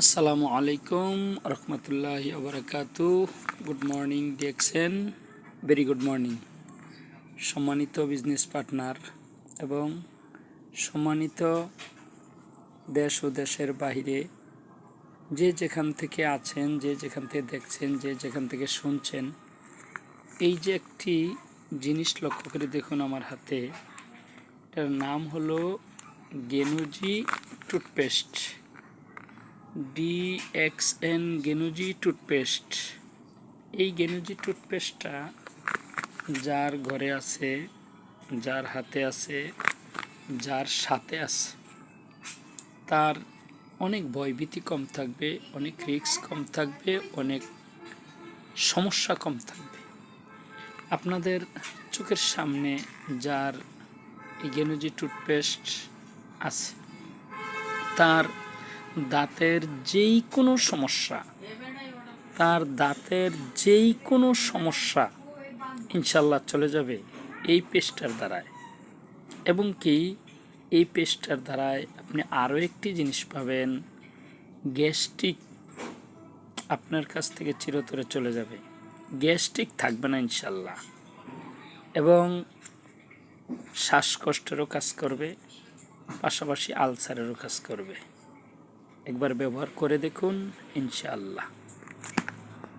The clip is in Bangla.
আসসালামু আলাইকুম রহমতুল্লাহি ওবারাকাতু। গুড মর্নিং দেখছেন, ভেরি গুড মর্নিং সম্মানিত বিজনেস পার্টনার এবং সম্মানিত দেশ ও দেশের বাহিরে যে যেখান থেকে আছেন, যে যেখান থেকে দেখছেন, যে যেখান থেকে শুনছেন, এই যে একটি জিনিস লক্ষ্য করে দেখুন আমার হাতে, এটার নাম হলো গেনুজি টুথপেস্ট, DXN গেনুজি টুথপেস্ট। এই গেনুজি টুথপেস্টটা যার ঘরে আছে, যার হাতে আছে, যার সাথে আছে, তার অনেক ভয়ভীতি কম থাকবে, অনেক রিস্ক কম থাকবে, অনেক সমস্যা কম থাকবে। আপনাদের চোখের সামনে যার এই গেনুজি টুথপেস্ট আছে, তার দাঁতের যেই কোনো সমস্যা, ইনশাল্লাহ চলে যাবে এই পেস্টটার দ্বারায়। এবং কি এই পেস্টটার দ্বারায় আপনি আরও একটি জিনিস পাবেন, গ্যাস্ট্রিক আপনার কাছ থেকে চিরতরে চলে যাবে, গ্যাস্ট্রিক থাকবে না ইনশাল্লাহ। এবং শ্বাসকষ্টেরও কাজ করবে, পাশাপাশি আলসারেরও কাজ করবে। একবার ব্যবহার করে দেখুন ইনশাআল্লাহ।